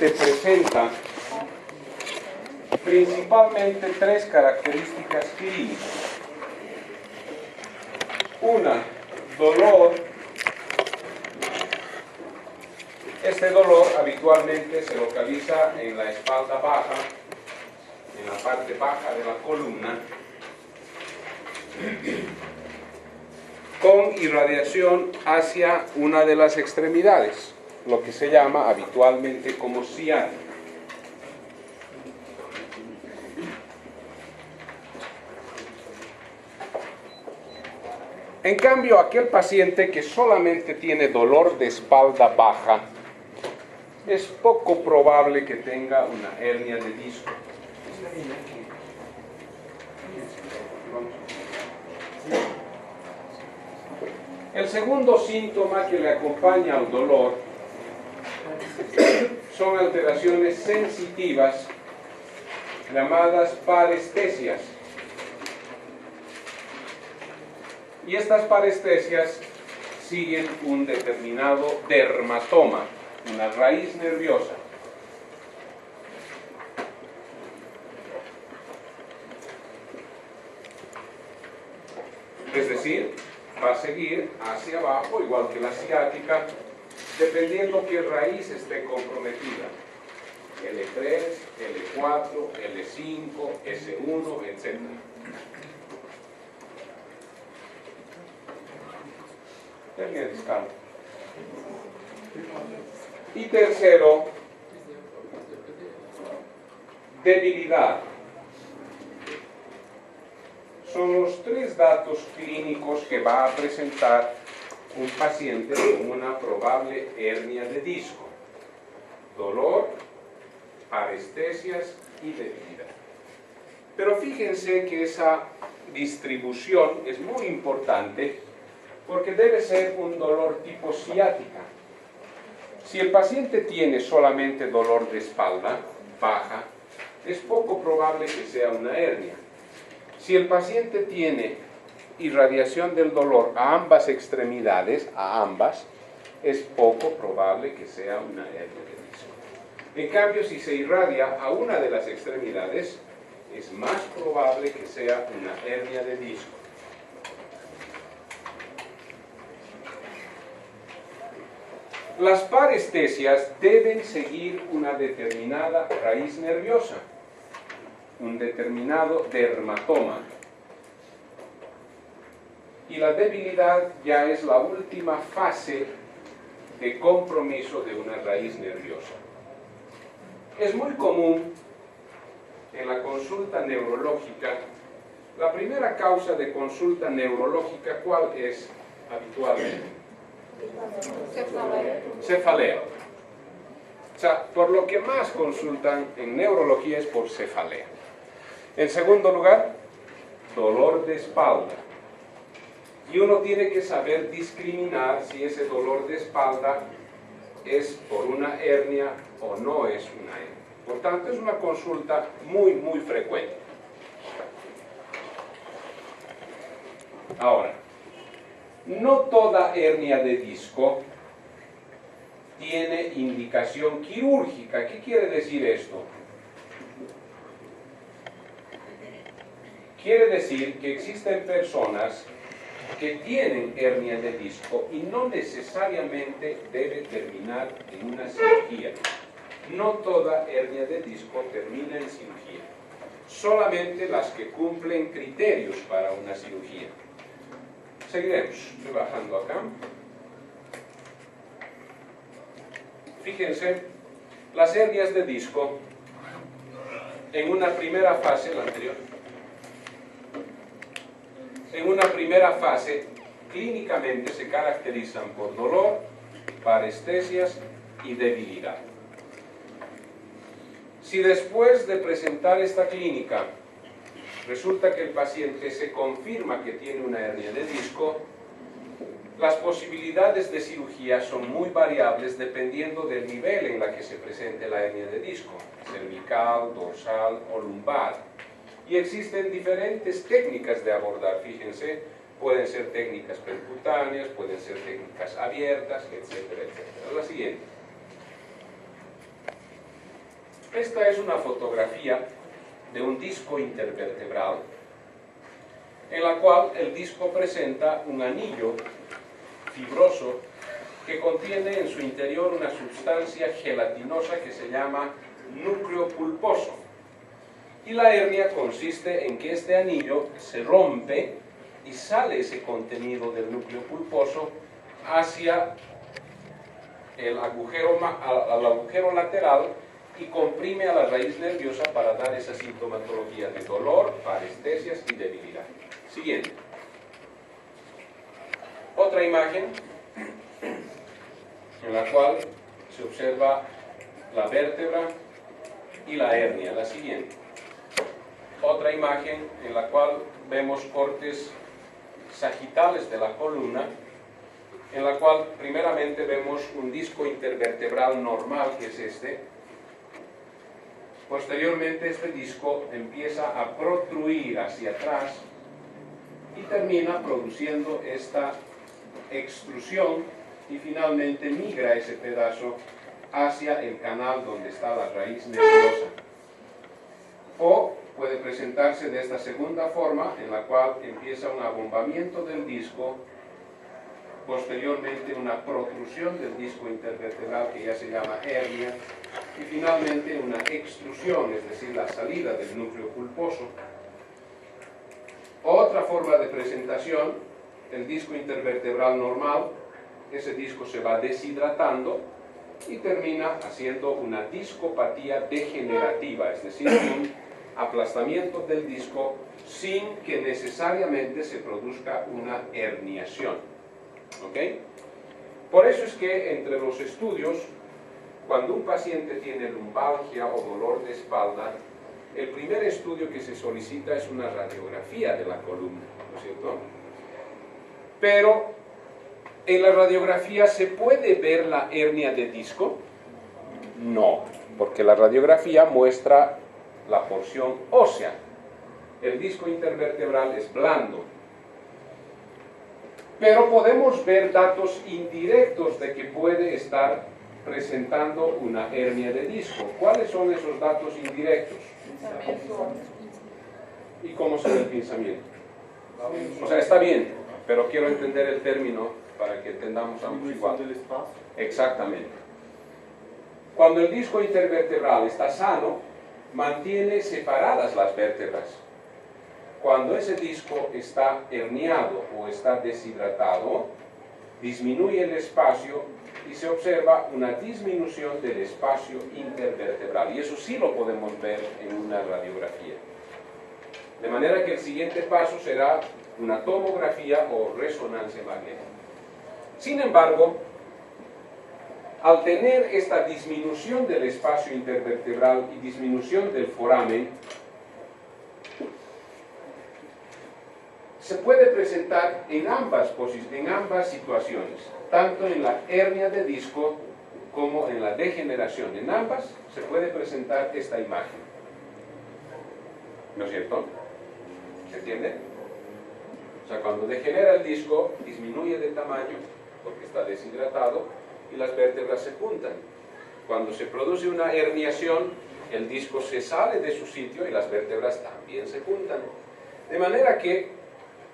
paciente presenta principalmente tres características clínicas. Una, dolor. Este dolor habitualmente se localiza en la espalda baja, en la parte baja de la columna, con irradiación hacia una de las extremidades, lo que se llama habitualmente como ciática. En cambio, aquel paciente que solamente tiene dolor de espalda baja, es poco probable que tenga una hernia de disco. El segundo síntoma que le acompaña al dolor son alteraciones sensitivas llamadas parestesias. Y estas parestesias siguen un determinado dermatoma, una raíz nerviosa. Es decir, va a seguir hacia abajo, igual que la ciática, dependiendo qué raíz esté comprometida. L3, L4, L5, S1, etc. Hernia discal. Y tercero, debilidad. Son los tres datos clínicos que va a presentar un paciente con una probable hernia de disco: dolor, parestesias y debilidad. Pero fíjense que esa distribución es muy importante, porque debe ser un dolor tipo ciática. Si el paciente tiene solamente dolor de espalda baja, es poco probable que sea una hernia. Si el paciente tiene irradiación del dolor a ambas extremidades, es poco probable que sea una hernia de disco. En cambio, si se irradia a una de las extremidades, es más probable que sea una hernia de disco. Las parestesias deben seguir una determinada raíz nerviosa, un determinado dermatoma. Y la debilidad ya es la última fase de compromiso de una raíz nerviosa. Es muy común en la consulta neurológica, la primera causa de consulta neurológica, ¿cuál es habitualmente? Cefalea. O sea, por lo que más consultan en neurología es por cefalea. En segundo lugar, dolor de espalda. Y uno tiene que saber discriminar si ese dolor de espalda es por una hernia o no es una hernia. Por tanto, es una consulta muy, muy frecuente. Ahora, no toda hernia de disco tiene indicación quirúrgica. ¿Qué quiere decir esto? Quiere decir que existen personas que tienen hernia de disco y no necesariamente debe terminar en una cirugía. No toda hernia de disco termina en cirugía. Solamente las que cumplen criterios para una cirugía. Seguiremos trabajando acá. Fíjense, las hernias de disco, en una primera fase, la anterior, en una primera fase, clínicamente se caracterizan por dolor, parestesias y debilidad. Si después de presentar esta clínica resulta que el paciente se confirma que tiene una hernia de disco, las posibilidades de cirugía son muy variables dependiendo del nivel en la que se presente la hernia de disco, cervical, dorsal o lumbar. Y existen diferentes técnicas de abordar, fíjense, pueden ser técnicas percutáneas, pueden ser técnicas abiertas, etcétera, etcétera. La siguiente. Esta es una fotografía de un disco intervertebral en la cual el disco presenta un anillo fibroso que contiene en su interior una sustancia gelatinosa que se llama núcleo pulposo. Y la hernia consiste en que este anillo se rompe y sale ese contenido del núcleo pulposo hacia el agujero, al agujero lateral y comprime a la raíz nerviosa para dar esa sintomatología de dolor, parestesias y debilidad. Siguiente. Otra imagen en la cual se observa la vértebra y la hernia. La siguiente. Otra imagen en la cual vemos cortes sagitales de la columna, en la cual primeramente vemos un disco intervertebral normal, que es este. Posteriormente este disco empieza a protruir hacia atrás y termina produciendo esta extrusión y finalmente migra ese pedazo hacia el canal donde está la raíz nerviosa. O puede presentarse de esta segunda forma, en la cual empieza un abombamiento del disco, posteriormente una protrusión del disco intervertebral que ya se llama hernia, y finalmente una extrusión, es decir, la salida del núcleo pulposo. Otra forma de presentación, el disco intervertebral normal, ese disco se va deshidratando y termina haciendo una discopatía degenerativa, es decir, un aplastamiento del disco sin que necesariamente se produzca una herniación. ¿Ok? Por eso es que entre los estudios, cuando un paciente tiene lumbalgia o dolor de espalda, el primer estudio que se solicita es una radiografía de la columna, ¿no es cierto? Pero en la radiografía ¿se puede ver la hernia de disco? No, porque la radiografía muestra la porción ósea. El disco intervertebral es blando. Pero podemos ver datos indirectos de que puede estar presentando una hernia de disco. ¿Cuáles son esos datos indirectos? ¿Y cómo se ve el pinzamiento? O sea, está bien, pero quiero entender el término para que entendamos ambos igual. Exactamente. Cuando el disco intervertebral está sano, mantiene separadas las vértebras. Cuando ese disco está herniado o está deshidratado, disminuye el espacio y se observa una disminución del espacio intervertebral. Y eso sí lo podemos ver en una radiografía. De manera que el siguiente paso será una tomografía o resonancia magnética. Sin embargo, al tener esta disminución del espacio intervertebral y disminución del foramen, se puede presentar en ambas situaciones, tanto en la hernia de disco como en la degeneración. En ambas se puede presentar esta imagen. ¿No es cierto? ¿Se entiende? O sea, cuando degenera el disco, disminuye de tamaño porque está deshidratado y las vértebras se juntan. Cuando se produce una herniación, el disco se sale de su sitio y las vértebras también se juntan. De manera que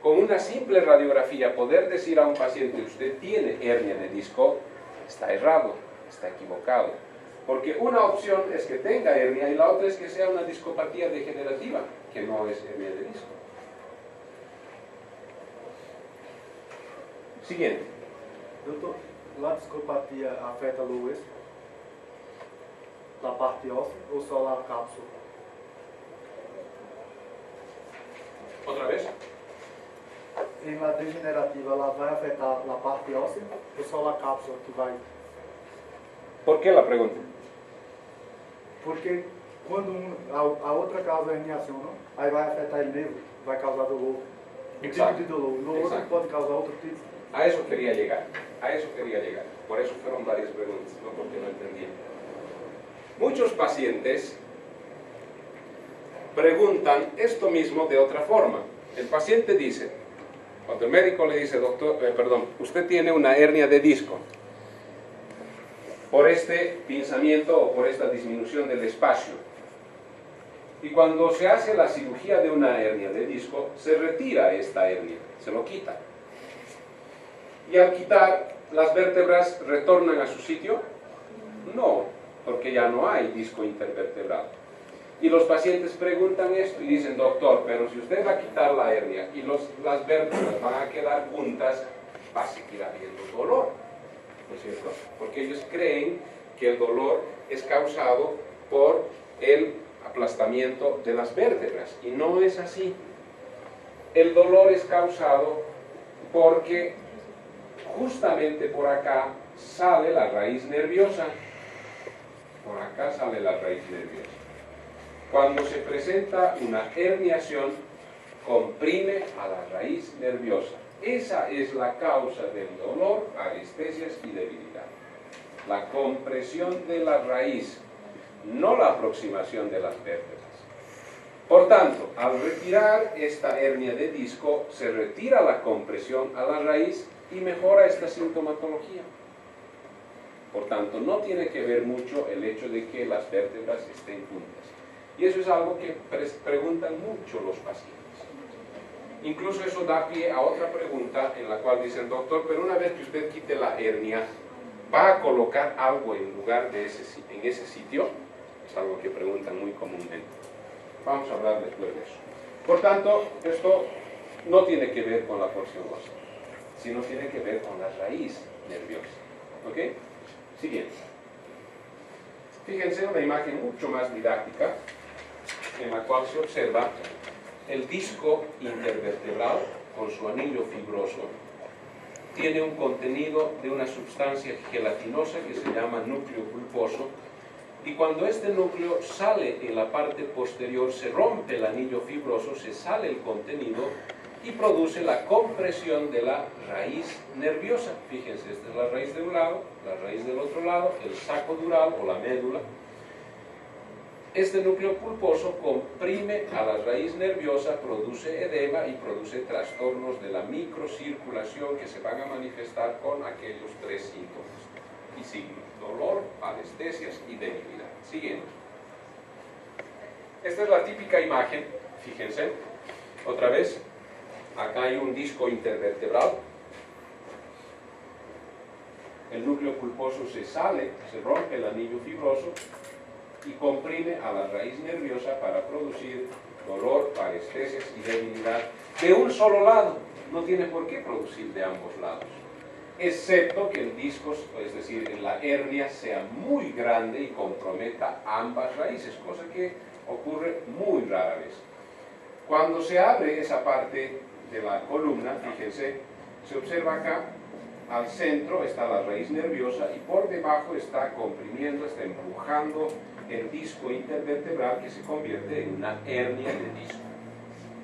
con una simple radiografía poder decir a un paciente usted tiene hernia de disco, está errado, está equivocado. Porque una opción es que tenga hernia y la otra es que sea una discopatía degenerativa, que no es hernia de disco. Siguiente. Doutor, la discopatia afeta o osso, la parte óssea ou só la cápsula? ¿Otra vez? Em la degenerativa, ela vai afetar a parte óssea ou só a cápsula que vai? ¿Por qué la pregunta? Porque quando a outra causa a herniação, não? Aí vai afetar o nervo, vai causar dolor. Um tipo de dolor. No outro pode causar outro tipo. A eso quería llegar, a eso quería llegar. Por eso fueron varias preguntas, no porque no entendía. Muchos pacientes preguntan esto mismo de otra forma. El paciente dice, cuando el médico le dice, doctor, usted tiene una hernia de disco. por este pinzamiento o por esta disminución del espacio. Y cuando se hace la cirugía de una hernia de disco, se retira esta hernia, se lo quita. Y al quitar, ¿las vértebras retornan a su sitio? No, porque ya no hay disco intervertebral. Y los pacientes preguntan esto y dicen, doctor, pero si usted va a quitar la hernia y las vértebras van a quedar juntas, va a seguir habiendo dolor, ¿no es cierto? Porque ellos creen que el dolor es causado por el aplastamiento de las vértebras, y no es así. El dolor es causado porque justamente por acá sale la raíz nerviosa. Por acá sale la raíz nerviosa. Cuando se presenta una herniación, comprime a la raíz nerviosa. Esa es la causa del dolor, parestesias y debilidad. La compresión de la raíz, no la aproximación de las vértebras. Por tanto, al retirar esta hernia de disco, se retira la compresión a la raíz y mejora esta sintomatología. Por tanto, no tiene que ver mucho el hecho de que las vértebras estén juntas. Y eso es algo que preguntan mucho los pacientes. Incluso eso da pie a otra pregunta en la cual dicen, doctor, pero una vez que usted quite la hernia, ¿va a colocar algo en lugar de en ese sitio? Es algo que preguntan muy comúnmente. Vamos a hablar después de eso. Por tanto, esto no tiene que ver con la porción ósea, sino tiene que ver con la raíz nerviosa. ¿Ok? Siguiente. Fíjense una imagen mucho más didáctica, en la cual se observa el disco intervertebral con su anillo fibroso. Tiene un contenido de una sustancia gelatinosa que se llama núcleo pulposo, y cuando este núcleo sale en la parte posterior, se rompe el anillo fibroso, se sale el contenido y produce la compresión de la raíz nerviosa. Fíjense, esta es la raíz de un lado, la raíz del otro lado, el saco dural o la médula. Este núcleo pulposo comprime a la raíz nerviosa, produce edema y produce trastornos de la microcirculación que se van a manifestar con aquellos tres síntomas y signos: dolor, parestesias y debilidad. Siguiente. Esta es la típica imagen, fíjense, otra vez, acá hay un disco intervertebral, el núcleo pulposo se sale, se rompe el anillo fibroso y comprime a la raíz nerviosa para producir dolor, parestesias y debilidad de un solo lado. No tiene por qué producir de ambos lados, excepto que el disco, es decir, la hernia, sea muy grande y comprometa ambas raíces, cosa que ocurre muy rara vez. Cuando se abre esa parte de la columna, fíjense, se observa acá, al centro está la raíz nerviosa y por debajo está comprimiendo, está empujando el disco intervertebral, que se convierte en una hernia de disco.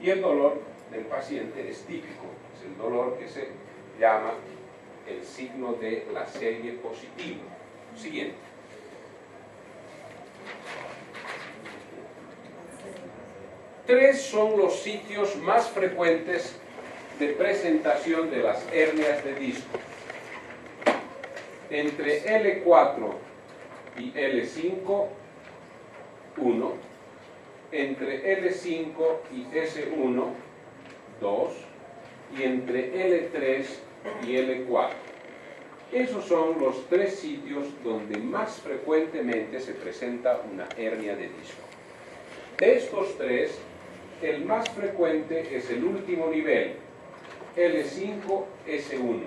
Y el dolor del paciente es típico, es el dolor que se llama el signo de la serie positiva. Siguiente. Tres son los sitios más frecuentes de presentación de las hernias de disco. Entre L4 y L5, 1. Entre L5 y S1, 2. Y entre L3 y L4. Esos son los tres sitios donde más frecuentemente se presenta una hernia de disco. De estos tres, el más frecuente es el último nivel, L5, S1.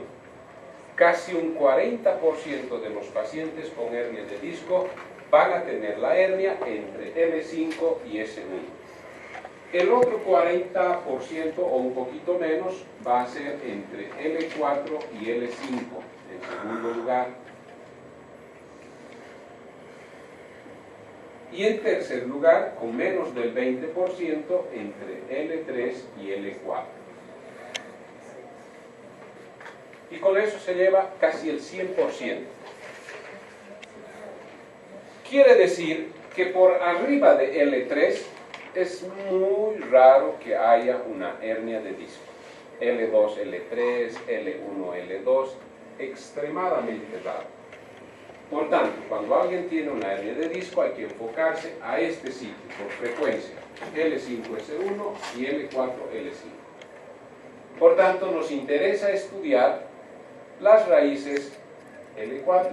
Casi un 40% de los pacientes con hernia de disco van a tener la hernia entre L5 y S1. El otro 40% o un poquito menos va a ser entre L4 y L5, en segundo lugar. Y en tercer lugar, con menos del 20%, entre L3 y L4. Y con eso se lleva casi el 100%. Quiere decir que por arriba de L3 es muy raro que haya una hernia de disco. L2, L3, L1, L2, extremadamente raro. Por tanto, cuando alguien tiene una hernia de disco hay que enfocarse a este sitio por frecuencia, L5-S1 y L4-L5. Por tanto, nos interesa estudiar las raíces L4,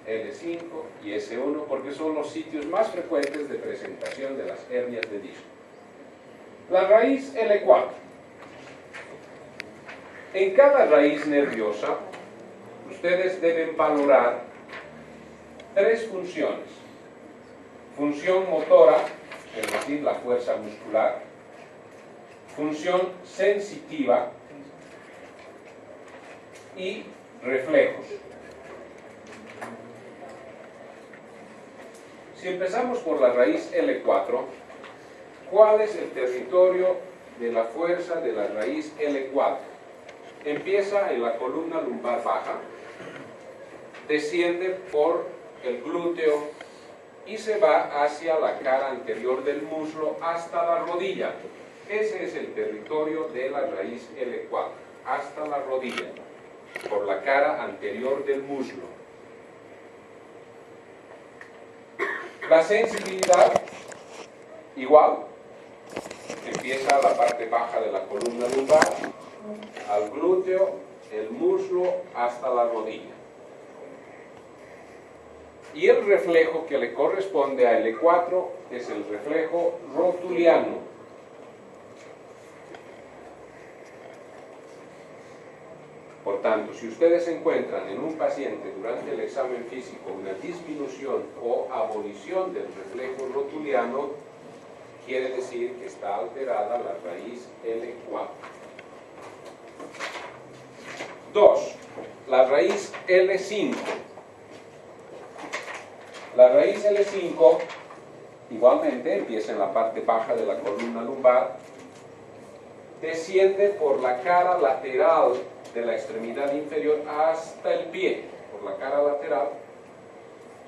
L5 y S1 porque son los sitios más frecuentes de presentación de las hernias de disco. La raíz L4. En cada raíz nerviosa, ustedes deben valorar tres funciones. Función motora, es decir, la fuerza muscular. Función sensitiva y reflejos. Si empezamos por la raíz L4, ¿cuál es el territorio de la fuerza de la raíz L4? Empieza en la columna lumbar baja, desciende por el glúteo y se va hacia la cara anterior del muslo hasta la rodilla. Ese es el territorio de la raíz L4, hasta la rodilla, por la cara anterior del muslo. La sensibilidad, igual, empieza a la parte baja de la columna lumbar, al glúteo, el muslo, hasta la rodilla. Y el reflejo que le corresponde a L4 es el reflejo rotuliano. Por tanto, si ustedes encuentran en un paciente durante el examen físico una disminución o abolición del reflejo rotuliano, quiere decir que está alterada la raíz L4. 2. La raíz L5. La raíz L5 igualmente empieza en la parte baja de la columna lumbar, desciende por la cara lateral de la extremidad inferior hasta el pie, por la cara lateral,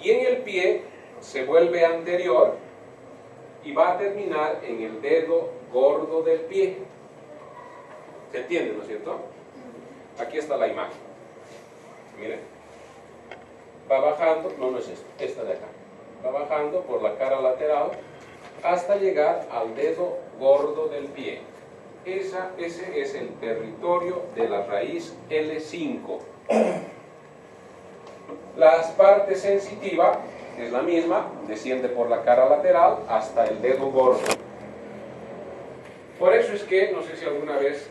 y en el pie se vuelve anterior y va a terminar en el dedo gordo del pie. ¿Se entiende, no es cierto? Aquí está la imagen. Miren. Va bajando, no es esta de acá. Va bajando por la cara lateral hasta llegar al dedo gordo del pie. Ese es el territorio de la raíz L5. La parte sensitiva es la misma, desciende por la cara lateral hasta el dedo gordo. Por eso es que, no sé si alguna vez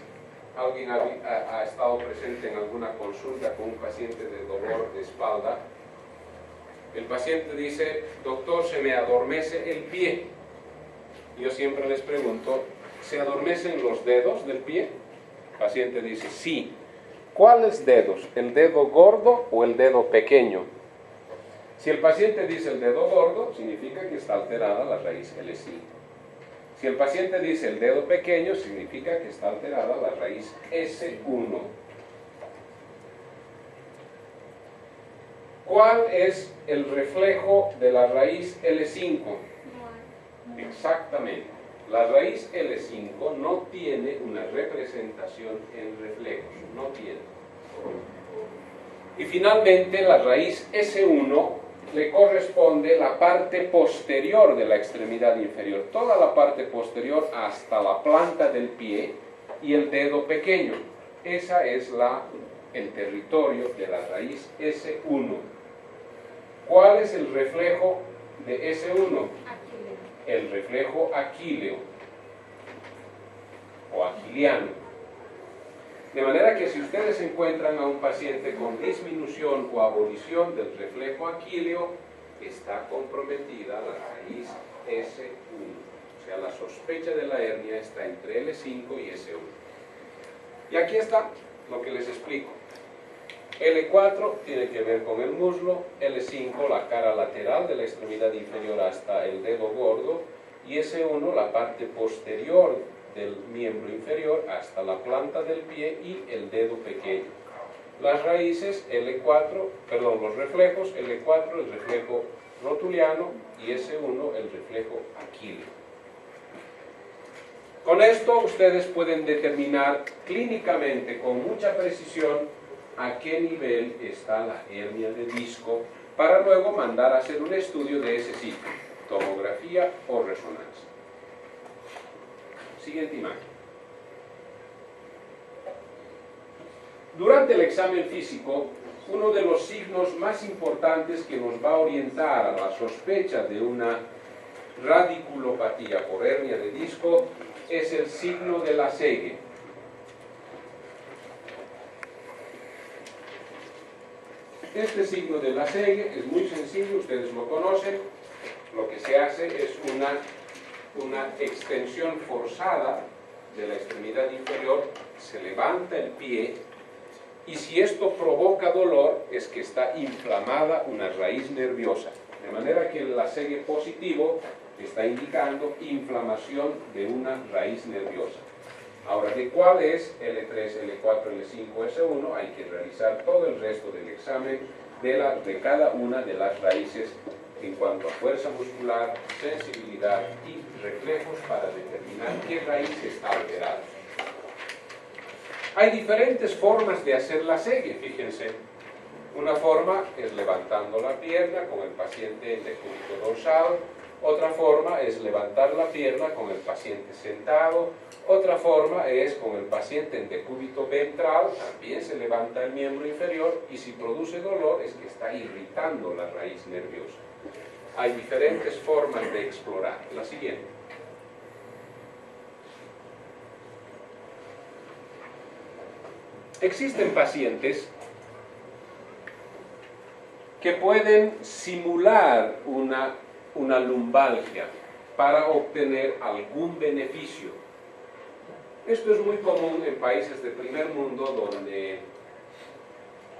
alguien ha estado presente en alguna consulta con un paciente de dolor de espalda. El paciente dice: doctor, se me adormece el pie. Yo siempre les pregunto: ¿se adormecen los dedos del pie? El paciente dice: sí. ¿Cuáles dedos? ¿El dedo gordo o el dedo pequeño? Si el paciente dice el dedo gordo, significa que está alterada la raíz L5. Si el paciente dice el dedo pequeño, significa que está alterada la raíz S1. ¿Cuál es el reflejo de la raíz L5? Exactamente. La raíz L5 no tiene una representación en reflejos, no tiene. Y finalmente la raíz S1 le corresponde la parte posterior de la extremidad inferior, toda la parte posterior hasta la planta del pie y el dedo pequeño. Esa es el territorio de la raíz S1. ¿Cuál es el reflejo de S1? El reflejo aquileo o aquiliano. De manera que si ustedes encuentran a un paciente con disminución o abolición del reflejo aquileo, está comprometida la raíz S1. O sea, la sospecha de la hernia está entre L5 y S1. Y aquí está lo que les explico. L4 tiene que ver con el muslo, L5 la cara lateral de la extremidad inferior hasta el dedo gordo, y S1 la parte posterior del miembro inferior hasta la planta del pie y el dedo pequeño. Las raíces los reflejos, L4 el reflejo rotuliano y S1 el reflejo aquileo. Con esto ustedes pueden determinar clínicamente con mucha precisión a qué nivel está la hernia de disco para luego mandar a hacer un estudio de ese sitio, tomografía o resonancia. Siguiente imagen. Durante el examen físico, uno de los signos más importantes que nos va a orientar a la sospecha de una radiculopatía por hernia de disco es el signo de la Segue. Este signo de la Segue es muy sencillo, ustedes lo conocen. Lo que se hace es una extensión forzada de la extremidad inferior, se levanta el pie, y si esto provoca dolor es que está inflamada una raíz nerviosa, de manera que el Segue positivo está indicando inflamación de una raíz nerviosa. Ahora, ¿de cuál es L3, L4, L5, S1? Hay que realizar todo el resto del examen de cada una de las raíces en cuanto a fuerza muscular, sensibilidad y reflejos para determinar qué raíz está alterada. Hay diferentes formas de hacer la Segue, fíjense. Una forma es levantando la pierna con el paciente en decúbito dorsal. Otra forma es levantar la pierna con el paciente sentado. Otra forma es con el paciente en decúbito ventral. También se levanta el miembro inferior y si produce dolor es que está irritando la raíz nerviosa. Hay diferentes formas de explorar. La siguiente. Existen pacientes que pueden simular una lumbalgia para obtener algún beneficio. Esto es muy común en países de primer mundo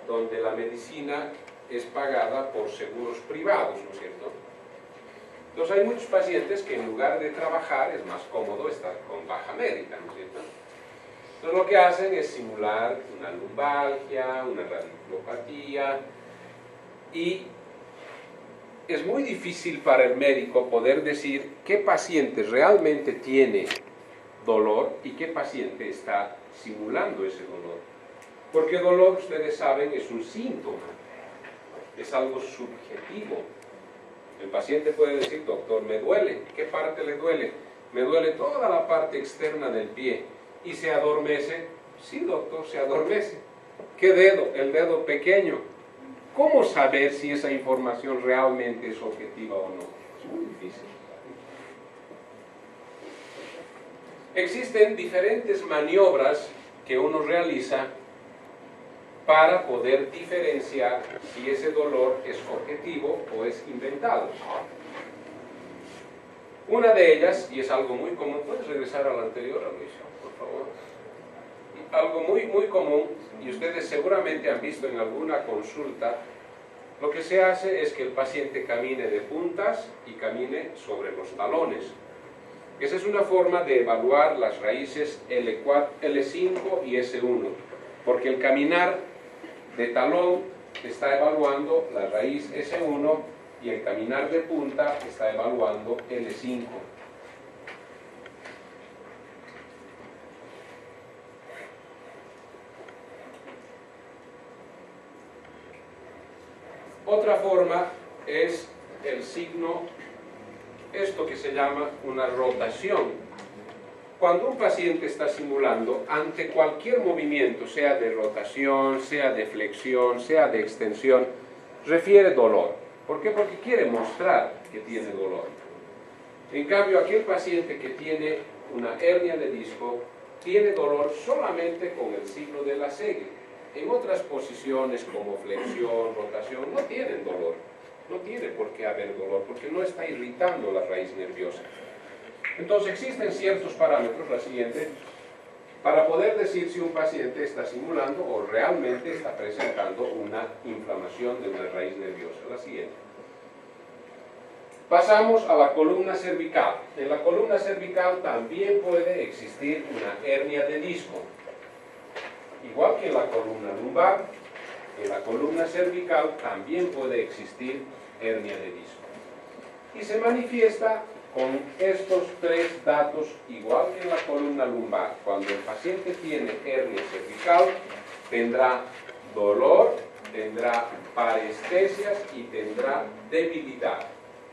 donde la medicina es pagada por seguros privados, ¿no es cierto? Entonces hay muchos pacientes que en lugar de trabajar es más cómodo estar con baja médica, ¿no es cierto? Entonces lo que hacen es simular una lumbalgia, una radiculopatía, y es muy difícil para el médico poder decir qué paciente realmente tiene dolor y qué paciente está simulando ese dolor. Porque dolor, ustedes saben, es un síntoma, es algo subjetivo. El paciente puede decir, doctor, me duele. ¿Qué parte le duele? Me duele toda la parte externa del pie. ¿Y se adormece? Sí, doctor, se adormece. ¿Qué dedo? El dedo pequeño. ¿Cómo saber si esa información realmente es objetiva o no? Es muy difícil. Existen diferentes maniobras que uno realiza para poder diferenciar si ese dolor es objetivo o es inventado. Una de ellas, y es algo muy común, ¿puedes regresar a la anterior, Luis, por favor? Algo muy común, y ustedes seguramente han visto en alguna consulta, lo que se hace es que el paciente camine de puntas y camine sobre los talones. Esa es una forma de evaluar las raíces L4, L5 y S1, porque el caminar de talón está evaluando la raíz S1 y el caminar de punta está evaluando L5. Otra forma es el signo, esto que se llama una rotación. Cuando un paciente está simulando, ante cualquier movimiento, sea de rotación, sea de flexión, sea de extensión, refiere dolor. ¿Por qué? Porque quiere mostrar que tiene dolor. En cambio, aquel paciente que tiene una hernia de disco, tiene dolor solamente con el signo de la Segue. En otras posiciones como flexión, rotación, no tienen dolor. No tiene por qué haber dolor, porque no está irritando la raíz nerviosa. Entonces existen ciertos parámetros, la siguiente, para poder decir si un paciente está simulando o realmente está presentando una inflamación de una raíz nerviosa. La siguiente. Pasamos a la columna cervical. En la columna cervical también puede existir una hernia de disco. Igual que en la columna lumbar, en la columna cervical también puede existir hernia de disco. Y se manifiesta con estos tres datos, igual que en la columna lumbar. Cuando el paciente tiene hernia cervical, tendrá dolor tendrá parestesias y tendrá debilidad.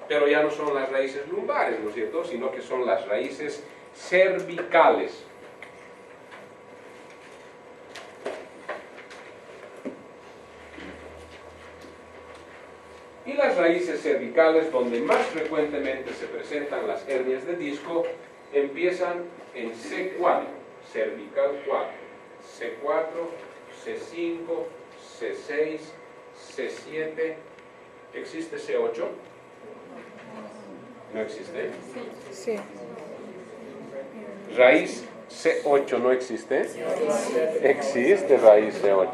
Pero ya no son las raíces lumbares, ¿no es cierto?, sino que son las raíces cervicales. Y las raíces cervicales, donde más frecuentemente se presentan las hernias de disco, empiezan en C4, cervical 4, C4, C5, C6, C7. ¿Existe C8? ¿No existe? Sí. ¿Raíz C8 no existe? Existe raíz C8.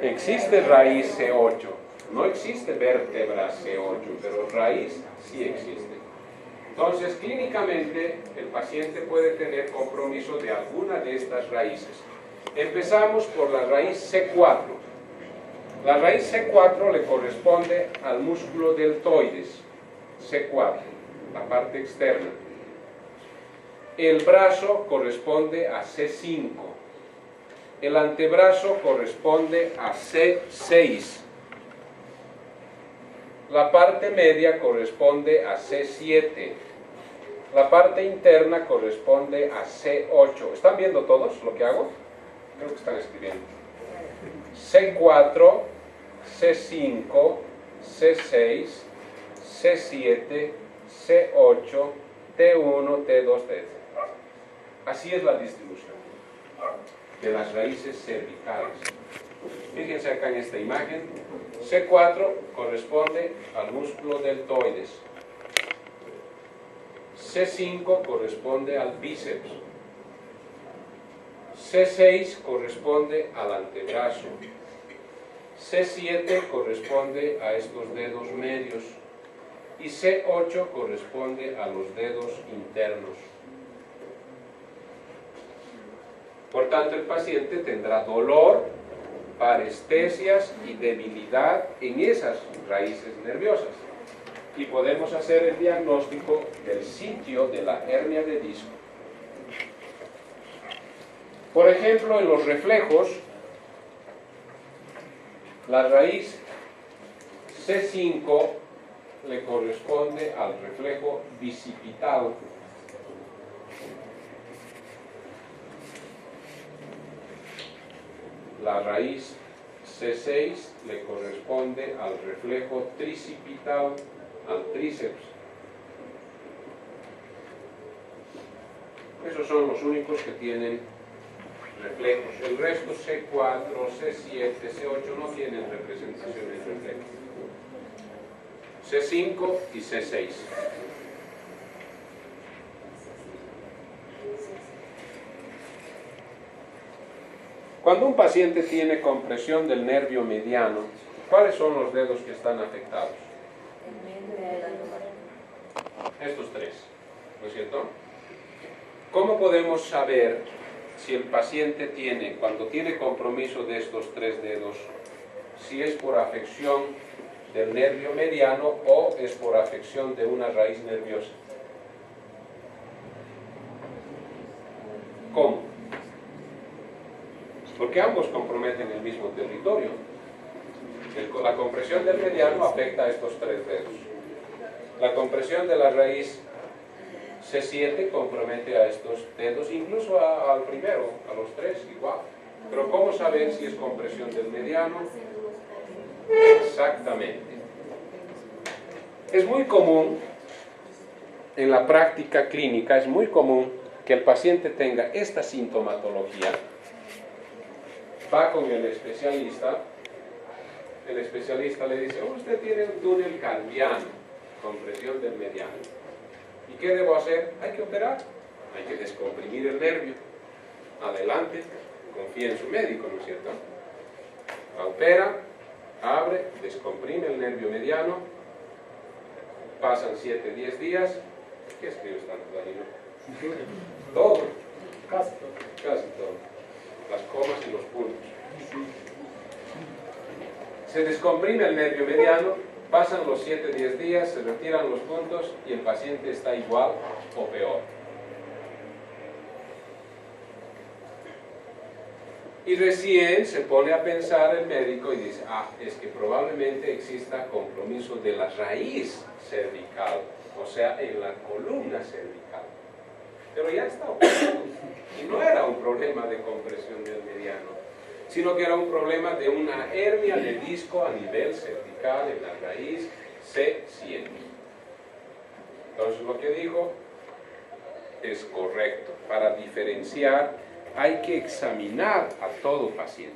Existe raíz C8. No existe vértebra C8, pero raíz sí existe. Entonces, clínicamente, el paciente puede tener compromiso de alguna de estas raíces. Empezamos por la raíz C4. La raíz C4 le corresponde al músculo deltoides, C4, la parte externa. El brazo corresponde a C5. El antebrazo corresponde a C6. La parte media corresponde a C7. La parte interna corresponde a C8. ¿Están viendo todos lo que hago? Creo que están escribiendo. C4, C5, C6, C7, C8, T1, T2, T3. Así es la distribución de las raíces cervicales. Fíjense acá en esta imagen. C4 corresponde al músculo deltoides. C5 corresponde al bíceps. C6 corresponde al antebrazo. C7 corresponde a estos dedos medios. Y C8 corresponde a los dedos internos. Por tanto, el paciente tendrá dolor, parestesias y debilidad en esas raíces nerviosas. Y podemos hacer el diagnóstico del sitio de la hernia de disco. Por ejemplo, en los reflejos, la raíz C5 le corresponde al reflejo bicipital. La raíz C6 le corresponde al reflejo tricipital, al tríceps. Esos son los únicos que tienen reflejos. El resto, C4, C7, C8, no tienen representación en reflejos. C5 y C6. Cuando un paciente tiene compresión del nervio mediano, ¿cuáles son los dedos que están afectados? Estos tres, ¿no es cierto? ¿Cómo podemos saber si el paciente tiene, cuando tiene compromiso de estos tres dedos, si es por afección del nervio mediano o es por afección de una raíz nerviosa? ¿Cómo? Porque ambos comprometen el mismo territorio. La compresión del mediano afecta a estos tres dedos. La compresión de la raíz C7 compromete a estos dedos, incluso al primero, a los tres, igual. Pero ¿cómo saber si es compresión del mediano? Exactamente. Es muy común, en la práctica clínica, es muy común que el paciente tenga esta sintomatología. Va con el especialista le dice, usted tiene un túnel cambiano, compresión del mediano. ¿Y qué debo hacer? Hay que operar, hay que descomprimir el nervio. Adelante, confía en su médico, ¿no es cierto? Opera, abre, descomprime el nervio mediano, pasan 7-10 días. ¿Qué escribes tanto, Danilo? Todo. Casi todo. Las comas y los puntos. Se descomprime el nervio mediano, pasan los 7-10 días, se retiran los puntos y el paciente está igual o peor. Y recién se pone a pensar el médico y dice, es que probablemente exista compromiso de la raíz cervical, o sea, en la columna cervical. Pero ya está ocurriendo. Y no era un problema de compresión del mediano, sino que era un problema de una hernia de disco a nivel cervical en la raíz C100. Entonces lo que dijo es correcto. Para diferenciar hay que examinar a todo paciente.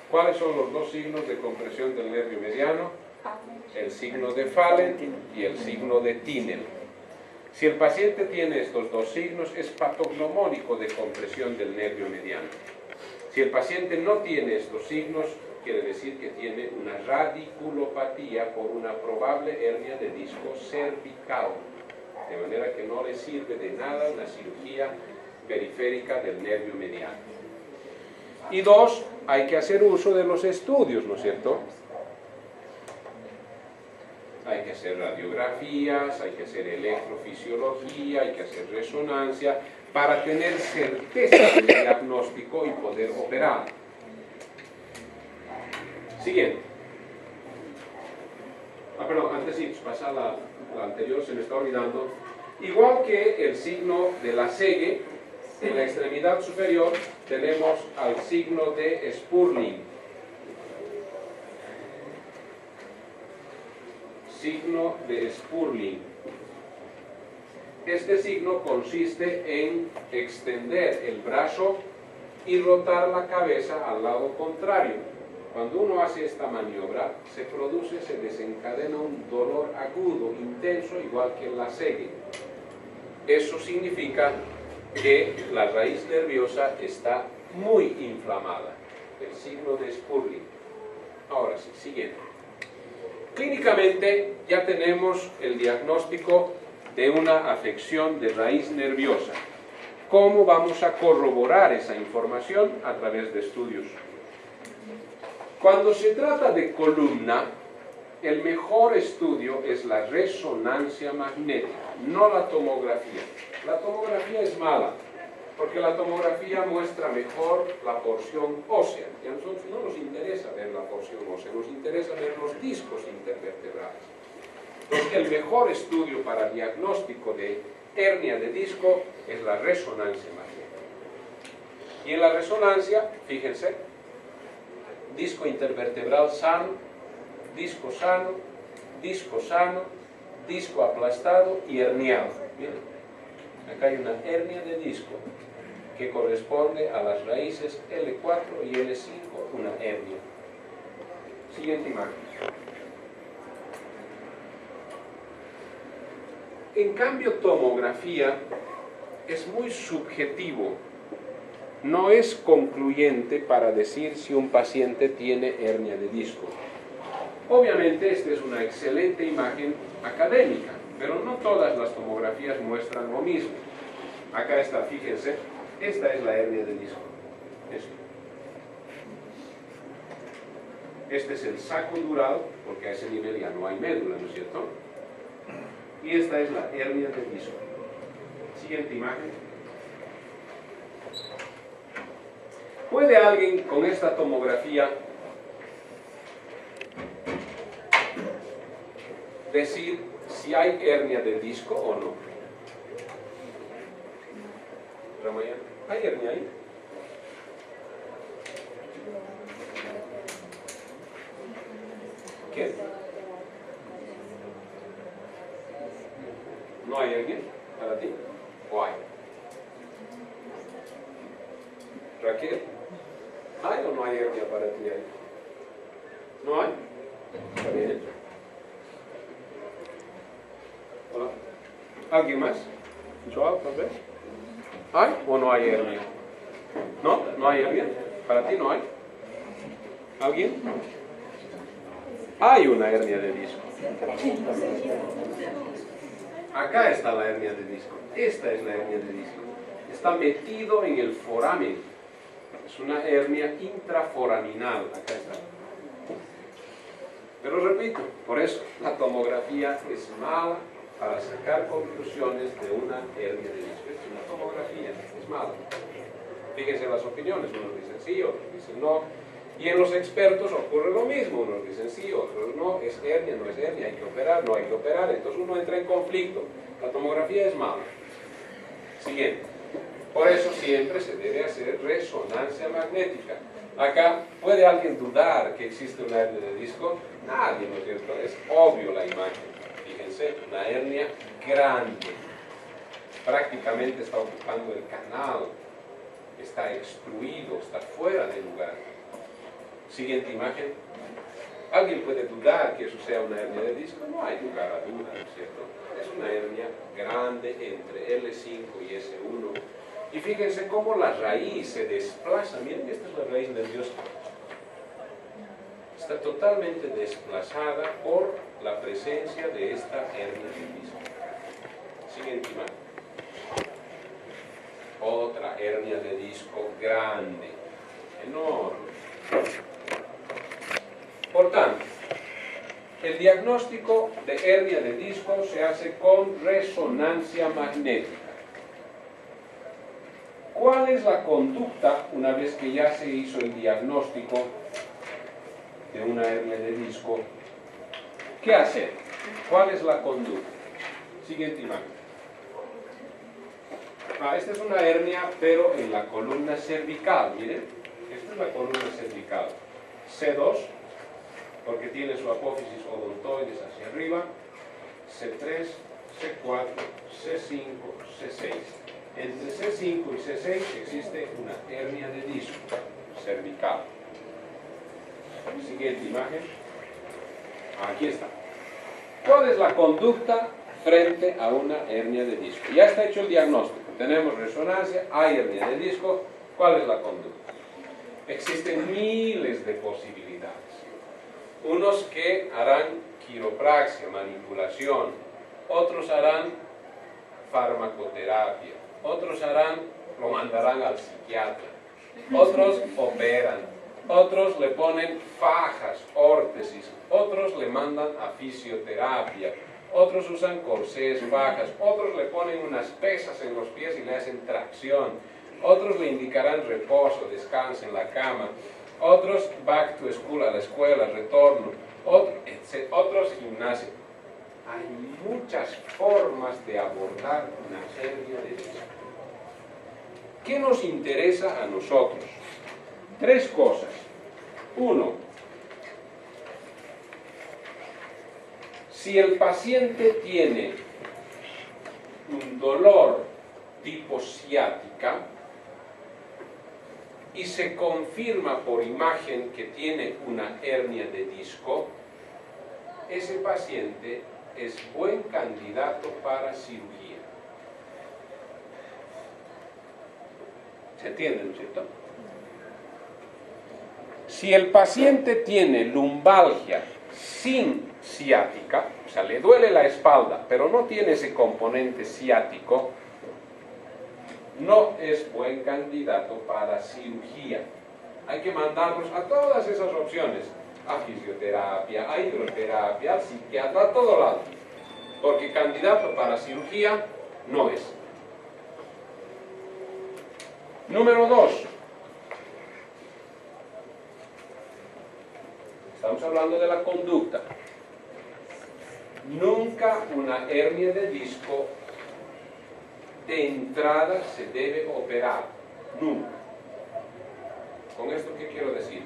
¿Cuáles son los dos signos de compresión del nervio mediano? El signo de Fallen y el signo de Tinel. Si el paciente tiene estos dos signos, es patognomónico de compresión del nervio mediano. Si el paciente no tiene estos signos, quiere decir que tiene una radiculopatía por una probable hernia de disco cervical. De manera que no le sirve de nada la cirugía periférica del nervio mediano. Y dos, hay que hacer uso de los estudios, ¿no es cierto? Hay que hacer radiografías, hay que hacer electrofisiología, hay que hacer resonancia para tener certeza del diagnóstico y poder operar. Siguiente. Perdón, antes sí, pasa la anterior, se me está olvidando. Igual que el signo de la Segue, en la extremidad superior tenemos al signo de Spurling. Signo de Spurling. Este signo consiste en extender el brazo y rotar la cabeza al lado contrario. Cuando uno hace esta maniobra, se desencadena un dolor agudo, intenso, igual que en la Segue. Eso significa que la raíz nerviosa está muy inflamada, el signo de Spurling. Ahora sí, siguiente. Clínicamente ya tenemos el diagnóstico de una afección de raíz nerviosa. ¿Cómo vamos a corroborar esa información? A través de estudios. Cuando se trata de columna, el mejor estudio es la resonancia magnética, no la tomografía. La tomografía es mala, porque la tomografía muestra mejor la porción ósea. Y a nosotros no nos interesa ver la porción ósea, nos interesa ver los discos intervertebrales. Entonces, el mejor estudio para diagnóstico de hernia de disco es la resonancia magnética. Y en la resonancia, fíjense, disco intervertebral sano, disco sano, disco aplastado y herniado. Miren, acá hay una hernia de disco que corresponde a las raíces L4 y L5, una hernia. Siguiente imagen. En cambio, tomografía es muy subjetivo. No es concluyente para decir si un paciente tiene hernia de disco. Obviamente esta es una excelente imagen académica, pero no todas las tomografías muestran lo mismo. Acá está, fíjense, esta es la hernia de disco. Esto. Este es el saco dural, porque a ese nivel ya no hay médula, ¿no es cierto? Y esta es la hernia de disco. Siguiente imagen. ¿Puede alguien con esta tomografía decir si hay hernia de disco o no? Ramayana, ¿hay hernia ahí? ¿Qué? ¿No hay hernia para ti? ¿O hay? Raquel, ¿hay o no hay hernia para ti ahí? ¿No hay? Está bien. Hola. ¿Alguien más? ¿Joao, tal vez? ¿Hay o no hay hernia? ¿No? ¿No hay hernia? ¿Para ti no hay? ¿Alguien? Hay una hernia de disco. Acá está la hernia de disco. Esta es la hernia de disco. Está metido en el foramen. Es una hernia intraforaminal. Acá está. Pero repito, por eso la tomografía es mala para sacar conclusiones de una hernia de disco. Es una tomografía, es mala. Fíjense las opiniones, unos dicen sí, otros dicen no. Y en los expertos ocurre lo mismo, unos dicen sí, otros no, es hernia, no es hernia, hay que operar, no hay que operar, entonces uno entra en conflicto. La tomografía es mala. Siguiente. Por eso siempre se debe hacer resonancia magnética. Acá, ¿puede alguien dudar que existe una hernia de disco? Nadie, ¿no es cierto? Es obvio la imagen. Fíjense, una hernia grande. Prácticamente está ocupando el canal. Está extruido, está fuera de lugar. Siguiente imagen. ¿Alguien puede dudar que eso sea una hernia de disco? No hay lugar a duda, ¿no es cierto? Es una hernia grande entre L5 y S1. Y fíjense cómo la raíz se desplaza. Miren, esta es la raíz nerviosa. Está totalmente desplazada por la presencia de esta hernia de disco. Siguiente imagen. Otra hernia de disco grande, enorme. Por tanto, el diagnóstico de hernia de disco se hace con resonancia magnética. ¿Cuál es la conducta una vez que ya se hizo el diagnóstico de una hernia de disco? ¿Qué hacer? ¿Cuál es la conducta? Siguiente imagen. Esta es una hernia, pero en la columna cervical, miren. Esta es la columna cervical. C2, porque tiene su apófisis odontoides hacia arriba. C3, C4, C5, C6. Entre C5 y C6 existe una hernia de disco cervical. Siguiente imagen. Aquí está. ¿Cuál es la conducta frente a una hernia de disco? Ya está hecho el diagnóstico. Tenemos resonancia, hay hernia de disco. ¿Cuál es la conducta? Existen miles de posibilidades. Unos que harán quiropraxia, manipulación. Otros harán farmacoterapia. Otros lo mandarán al psiquiatra. Otros operan. Otros le ponen fajas, órtesis. Otros le mandan a fisioterapia. Otros usan corsés, fajas. Otros le ponen unas pesas en los pies y le hacen tracción. Otros le indicarán reposo, descanso en la cama. Otros back to school, a la escuela, retorno. Otros gimnasio. Hay muchas formas de abordar una hernia de disco. ¿Qué nos interesa a nosotros? Tres cosas. Uno, si el paciente tiene un dolor tipo ciática y se confirma por imagen que tiene una hernia de disco, ese paciente es buen candidato para cirugía. ¿Se entiende, no es cierto? Si el paciente tiene lumbalgia sin ciática, o sea, le duele la espalda, pero no tiene ese componente ciático, no es buen candidato para cirugía. Hay que mandarlos a todas esas opciones, a fisioterapia, a hidroterapia, al psiquiatra, a todo lado, porque candidato para cirugía no es. Número 2. Estamos hablando de la conducta. Nunca una hernia de disco de entrada se debe operar. Nunca. ¿Con esto qué quiero decir?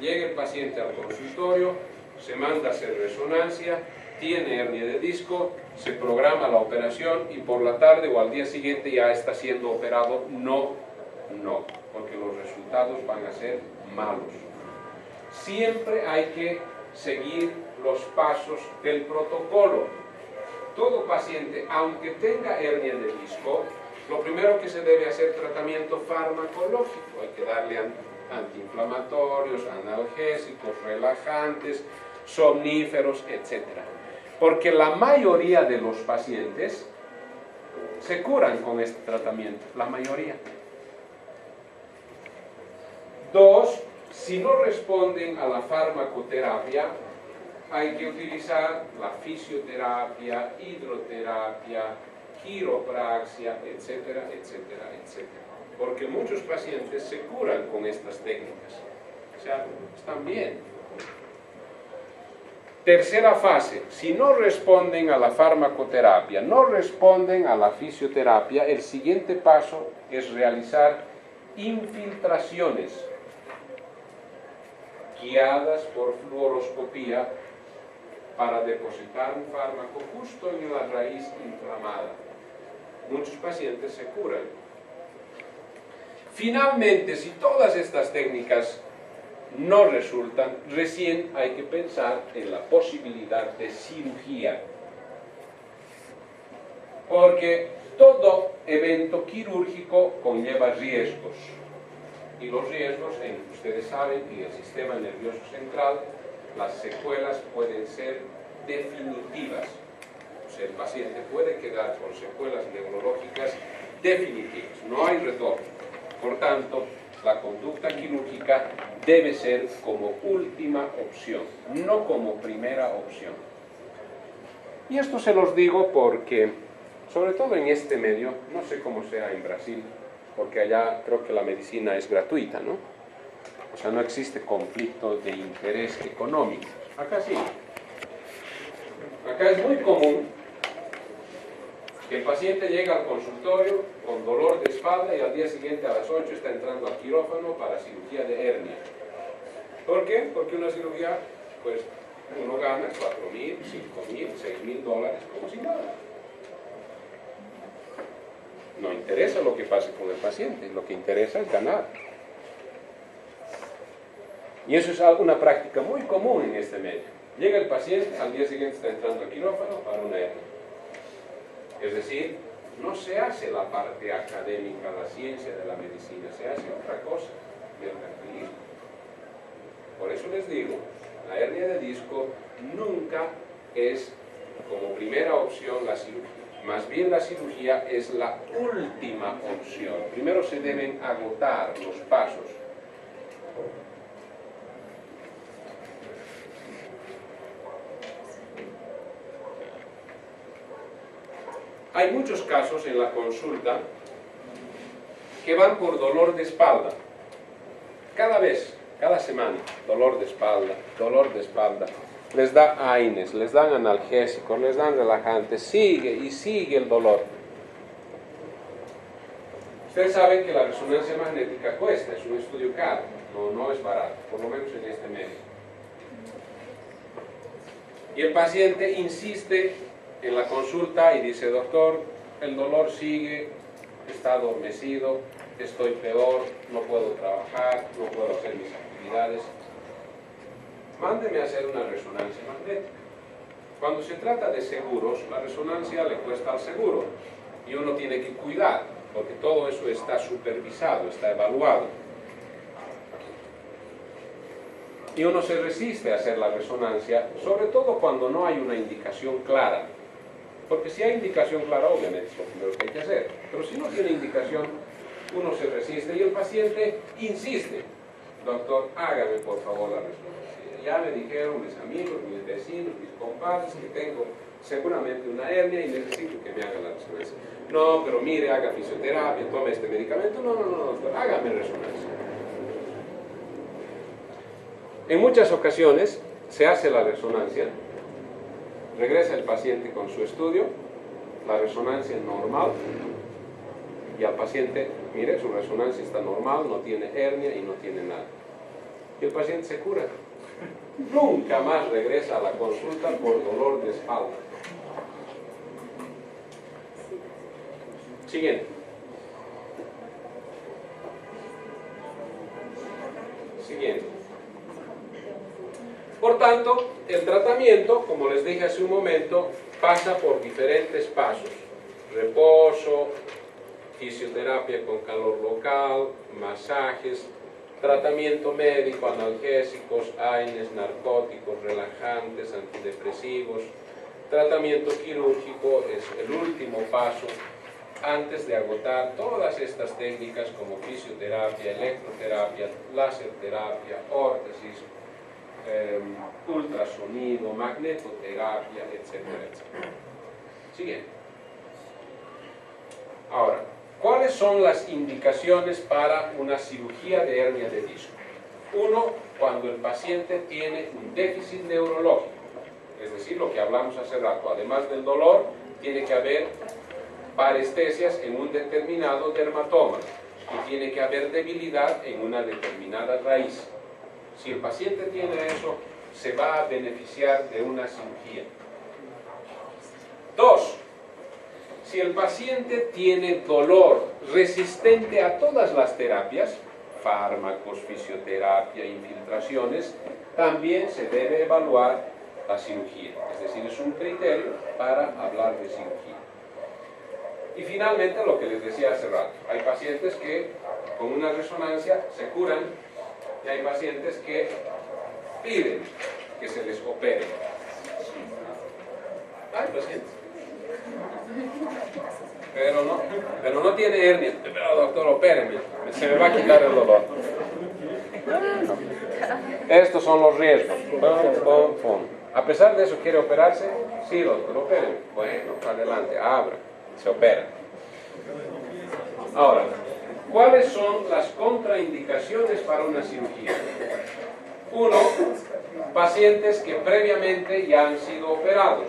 Llega el paciente al consultorio, se manda a hacer resonancia, tiene hernia de disco, se programa la operación y por la tarde o al día siguiente ya está siendo operado. No, porque los resultados van a ser malos. Siempre hay que seguir los pasos del protocolo. Todo paciente, aunque tenga hernia de disco, lo primero que se debe hacer es tratamiento farmacológico. Hay que darle antiinflamatorios, analgésicos, relajantes, somníferos, etc. Porque la mayoría de los pacientes se curan con este tratamiento, la mayoría. 2, si no responden a la farmacoterapia, hay que utilizar la fisioterapia, hidroterapia, quiropraxia, etcétera, etcétera, etcétera. porque muchos pacientes se curan con estas técnicas. O sea, están bien. Tercera fase, si no responden a la farmacoterapia, no responden a la fisioterapia, el siguiente paso es realizar infiltraciones guiadas por fluoroscopía para depositar un fármaco justo en la raíz inflamada. Muchos pacientes se curan. Finalmente, si todas estas técnicas no resultan, recién hay que pensar en la posibilidad de cirugía. Porque todo evento quirúrgico conlleva riesgos. Y los riesgos, ustedes saben, en el sistema nervioso central, las secuelas pueden ser definitivas. O sea, el paciente puede quedar con secuelas neurológicas definitivas. No hay retorno. Por tanto, la conducta quirúrgica debe ser como última opción, no como primera opción. Y esto se los digo porque, sobre todo en este medio, no sé cómo sea en Brasil, porque allá creo que la medicina es gratuita, ¿no? O sea, no existe conflicto de interés económico. Acá sí. Acá es muy común que el paciente llega al consultorio con dolor de espalda y al día siguiente a las 8 está entrando al quirófano para cirugía de hernia. ¿Por qué? Porque una cirugía, pues, uno gana 4.000, 5.000, 6.000 dólares como si nada. No interesa lo que pase con el paciente, lo que interesa es ganar. Y eso es una práctica muy común en este medio. Llega el paciente, al día siguiente está entrando al quirófano para una hernia. Es decir, no se hace la parte académica, la ciencia de la medicina, se hace otra cosa, mercantilismo. Por eso les digo, la hernia de disco nunca es como primera opción la cirugía. Más bien la cirugía es la última opción. Primero se deben agotar los pasos. Hay muchos casos en la consulta que van por dolor de espalda. Cada vez, cada semana, dolor de espalda, dolor de espalda. Les da AINES, les dan analgésicos, les dan relajantes, sigue y sigue el dolor. Ustedes saben que la resonancia magnética cuesta, es un estudio caro, no es barato, por lo menos en este medio. Y el paciente insiste en la consulta y dice, doctor, el dolor sigue, está adormecido, estoy peor, no puedo trabajar, no puedo hacer mis actividades. Mándeme a hacer una resonancia magnética. Cuando se trata de seguros, la resonancia le cuesta al seguro y uno tiene que cuidar, porque todo eso está supervisado, está evaluado. Y uno se resiste a hacer la resonancia, sobre todo cuando no hay una indicación clara. Porque si hay indicación clara, obviamente es lo primero que hay que hacer. Pero si no tiene indicación, uno se resiste y el paciente insiste. Doctor, hágame por favor la resonancia. Ya me dijeron mis amigos, mis vecinos, mis compadres que tengo seguramente una hernia y necesito que me hagan la resonancia. No, pero mire, haga fisioterapia, tome este medicamento. No, doctor, hágame resonancia. En muchas ocasiones se hace la resonancia, regresa el paciente con su estudio, la resonancia es normal, y al paciente, mire, su resonancia está normal, no tiene hernia y no tiene nada. Y el paciente se cura. Nunca más regresa a la consulta por dolor de espalda. Siguiente. Siguiente. Por tanto, el tratamiento, como les dije hace un momento, pasa por diferentes pasos. Reposo, fisioterapia con calor local, masajes, tratamiento médico, analgésicos, AINES, narcóticos, relajantes, antidepresivos. Tratamiento quirúrgico es el último paso antes de agotar todas estas técnicas como fisioterapia, electroterapia, láserterapia, órtesis, ultrasonido, magnetoterapia, etcétera, etcétera. Siguiente. Ahora, ¿Cuáles son las indicaciones para una cirugía de hernia de disco? Uno, cuando el paciente tiene un déficit neurológico, es decir, lo que hablamos hace rato, además del dolor, tiene que haber parestesias en un determinado dermatoma y tiene que haber debilidad en una determinada raíz. Si el paciente tiene eso, se va a beneficiar de una cirugía. Dos, si el paciente tiene dolor resistente a todas las terapias, fármacos, fisioterapia, infiltraciones, también se debe evaluar la cirugía. Es decir, es un criterio para hablar de cirugía. Y finalmente, lo que les decía hace rato, hay pacientes que con una resonancia se curan y hay pacientes que piden que se les opere. Hay pacientes. Pero no tiene hernia. Pero doctor, opéreme, se me va a quitar el dolor. Estos son los riesgos. Pum, pum, pum. A pesar de eso, ¿quiere operarse? Sí, doctor, opéreme. Bueno, adelante, abra, se opera. Ahora, ¿cuáles son las contraindicaciones para una cirugía? Uno, pacientes que previamente ya han sido operados.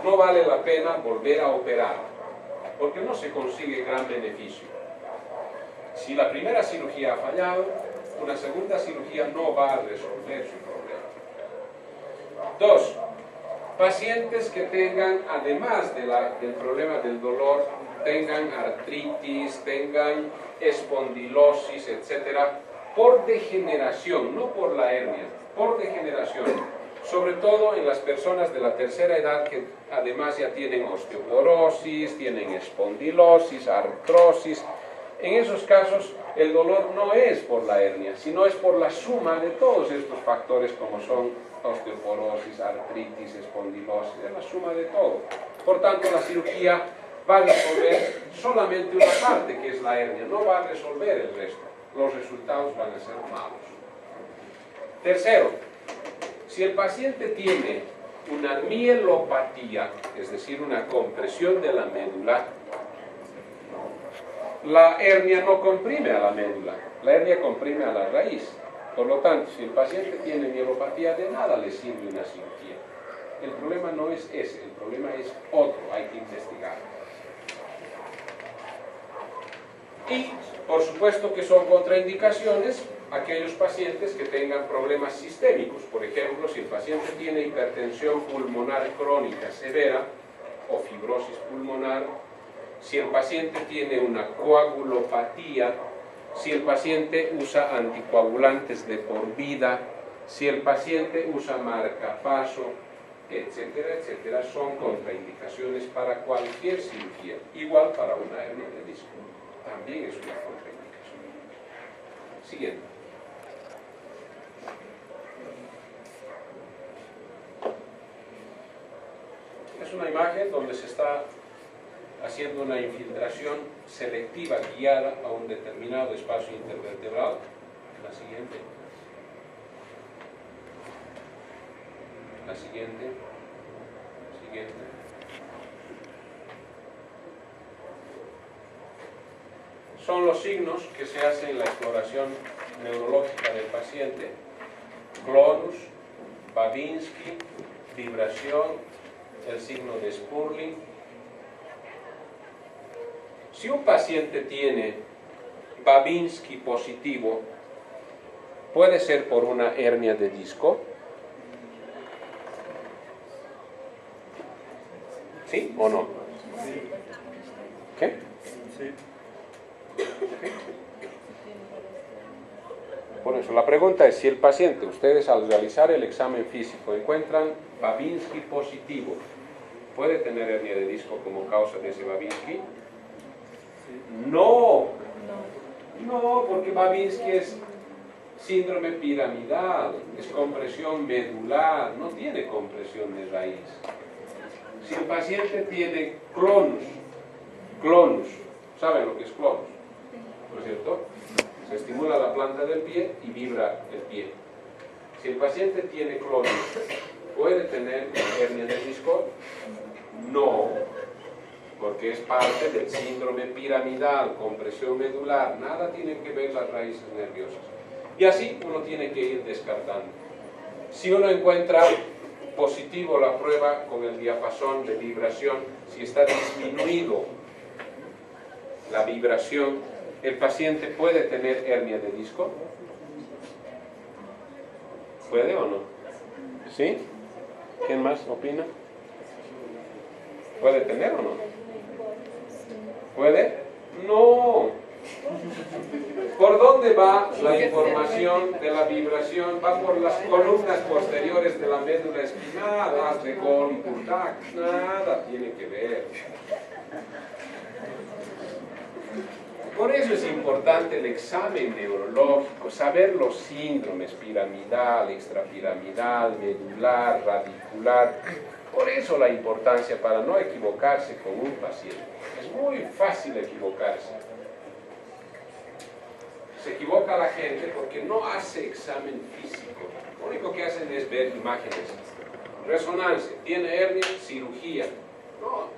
No vale la pena volver a operar, porque no se consigue gran beneficio. Si la primera cirugía ha fallado, una segunda cirugía no va a resolver su problema. Dos, pacientes que tengan, además del problema del dolor, tengan artritis, tengan espondilosis, etcétera, por degeneración, no por la hernia, por degeneración. Sobre todo en las personas de la tercera edad que además ya tienen osteoporosis, tienen espondilosis, artrosis. En esos casos el dolor no es por la hernia, sino es por la suma de todos estos factores como son osteoporosis, artritis, espondilosis, es la suma de todo. Por tanto, la cirugía va a resolver solamente una parte, que es la hernia, no va a resolver el resto. Los resultados van a ser malos. Tercero, si el paciente tiene una mielopatía, es decir, una compresión de la médula, la hernia no comprime a la médula, la hernia comprime a la raíz. Por lo tanto, si el paciente tiene mielopatía, de nada le sirve una cirugía. El problema no es ese, el problema es otro, hay que investigar. Y, por supuesto que son contraindicaciones aquellos pacientes que tengan problemas sistémicos. Por ejemplo, si el paciente tiene hipertensión pulmonar crónica severa o fibrosis pulmonar, si el paciente tiene una coagulopatía, si el paciente usa anticoagulantes de por vida, si el paciente usa marcapaso, etcétera, etcétera, son contraindicaciones para cualquier cirugía, igual para una hernia de disco. También es una contraindicación. Siguiente. Es una imagen donde se está haciendo una infiltración selectiva guiada a un determinado espacio intervertebral. La siguiente. La siguiente. Siguiente. Son los signos que se hacen en la exploración neurológica del paciente. Clonus, Babinski, vibración, el signo de Sperling. Si un paciente tiene Babinski positivo, puede ser por una hernia de disco. ¿Sí o no? ¿Qué? Sí. Por eso, la pregunta es si el paciente, ustedes al realizar el examen físico encuentran Babinski positivo, ¿puede tener hernia de disco como causa de ese Babinski? No, no, porque Babinski es síndrome piramidal, es compresión medular, no tiene compresión de raíz. Si el paciente tiene clonus, ¿saben lo que es clonus? ¿No es cierto? Se estimula la planta del pie y vibra el pie. Si el paciente tiene clonus, ¿puede tener hernia de disco? No. porque es parte del síndrome piramidal, compresión medular, nada tienen que ver las raíces nerviosas. Y así uno tiene que ir descartando. Si uno encuentra positivo la prueba con el diapasón de vibración, si está disminuido la vibración, ¿el paciente puede tener hernia de disco? ¿Puede o no? ¿Sí? ¿Quién más opina? ¿Puede tener o no? ¿Puede? No. ¿Por dónde va la información de la vibración? Va por las columnas posteriores de la médula espinal, haz de Gol y Purtak. Nada tiene que ver. Por eso es importante el examen neurológico, saber los síndromes piramidal, extrapiramidal, medular, radicular. Por eso la importancia para no equivocarse con un paciente. Es muy fácil equivocarse. Se equivoca la gente porque no hace examen físico. Lo único que hacen es ver imágenes. Resonancia, tiene hernia, cirugía. No,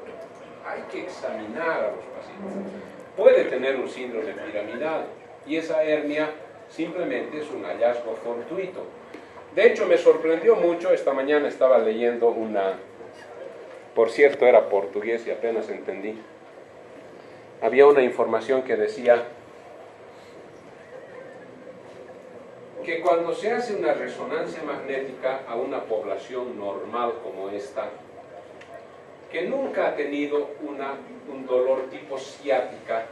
hay que examinar a los pacientes. Puede tener un síndrome piramidal y esa hernia simplemente es un hallazgo fortuito. De hecho, me sorprendió mucho, esta mañana estaba leyendo una, por cierto era portugués y apenas entendí. Había una información que decía que cuando se hace una resonancia magnética a una población normal como esta, que nunca ha tenido un dolor tipo ciática,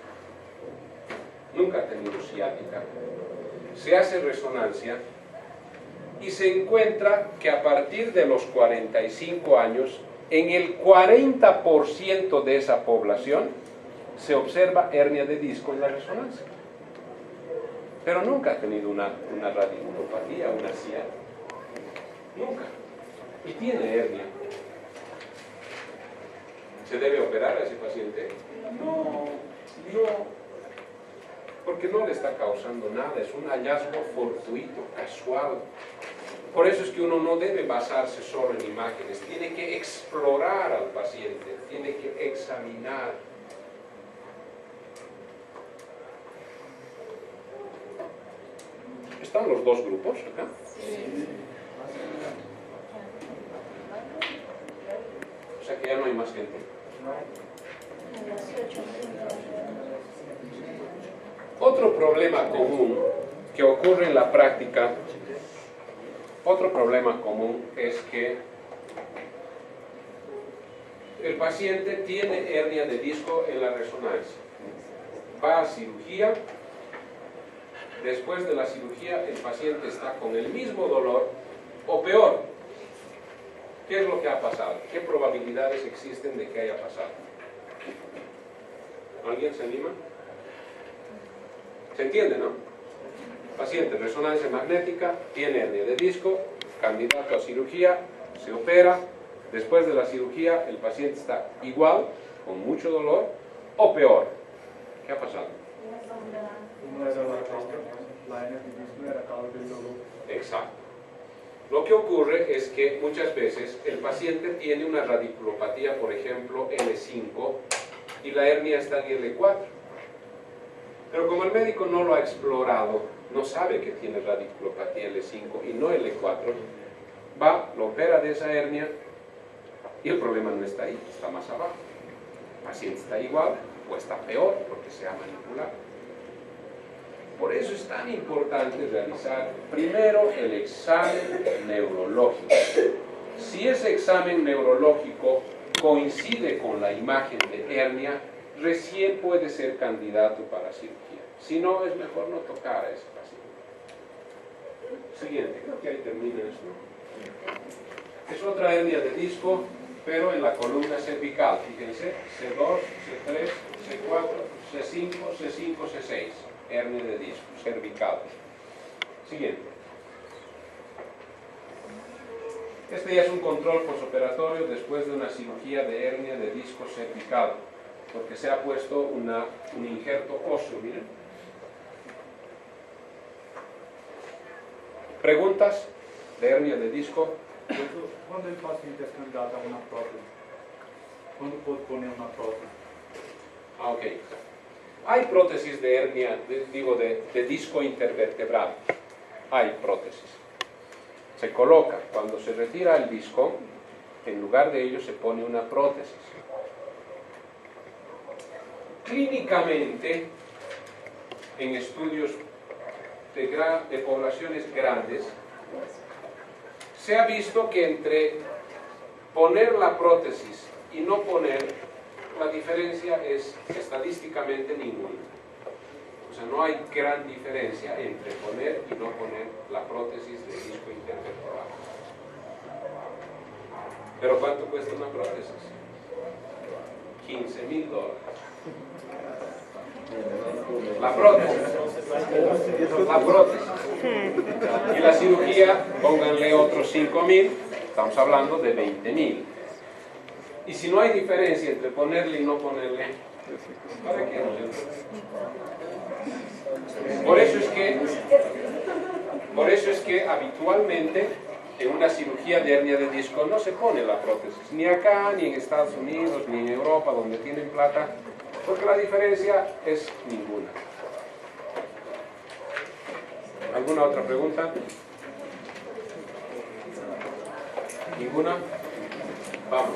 nunca ha tenido ciática, se hace resonancia y se encuentra que a partir de los 45 años, en el 40% de esa población se observa hernia de disco en la resonancia. Pero nunca ha tenido una radiculopatía, una ciática. Nunca. Y tiene hernia. ¿Se debe operar a ese paciente? No, porque no le está causando nada, es un hallazgo fortuito, casual. Por eso es que uno no debe basarse solo en imágenes, tiene que explorar al paciente, tiene que examinar. ¿Están los dos grupos acá? Sí. O sea que ya no hay más gente. Otro problema común que ocurre en la práctica, es que el paciente tiene hernia de disco en la resonancia, va a cirugía, después de la cirugía el paciente está con el mismo dolor o peor. ¿Qué es lo que ha pasado? ¿Qué probabilidades existen de que haya pasado? ¿Alguien se anima? ¿Se entiende, no? Paciente, resonancia magnética, tiene hernia de disco, candidato a cirugía, se opera, después de la cirugía el paciente está igual, con mucho dolor, o peor. ¿Qué ha pasado? Exacto. Lo que ocurre es que muchas veces el paciente tiene una radiculopatía, por ejemplo, L5, y la hernia está en L4. Pero como el médico no lo ha explorado, no sabe que tiene radiculopatía L5 y no L4, va, lo opera de esa hernia y el problema no está ahí, está más abajo. El paciente está igual o está peor porque se ha manipulado. Por eso es tan importante realizar primero el examen neurológico. Si ese examen neurológico coincide con la imagen de hernia, recién puede ser candidato para cirugía. Si no, es mejor no tocar a ese paciente. Siguiente, creo que ahí termina esto. Es otra hernia de disco, pero en la columna cervical. Fíjense, C2, C3, C4, C5, C5, C6. Hernia de disco, cervical. Siguiente. Este ya es un control posoperatorio después de una cirugía de hernia de disco cervical, porque se ha puesto un injerto óseo, miren. ¿Preguntas de hernia de disco? Quando el paciente es candidato a una prótese, ¿cuándo puede poner una prótese? Ah, ok. Hay prótesis de hernia, de disco intervertebral. Hay prótesis. Se coloca, cuando se retira el disco, en lugar de ello se pone una prótesis. Clínicamente, en estudios de poblaciones grandes, se ha visto que entre poner la prótesis y no poner, la diferencia es estadísticamente ninguna. O sea, no hay gran diferencia entre poner y no poner la prótesis de disco intervertebral. ¿Pero cuánto cuesta una prótesis? $15,000. La prótesis. La prótesis. Y la cirugía, pónganle otros 5,000, estamos hablando de 20,000. Y si no hay diferencia entre ponerle y no ponerle, ¿para qué? Por eso es que habitualmente en una cirugía de hernia de disco no se pone la prótesis, ni acá, ni en Estados Unidos, ni en Europa, donde tienen plata, porque la diferencia es ninguna. ¿Alguna otra pregunta? ¿Ninguna? Vamos.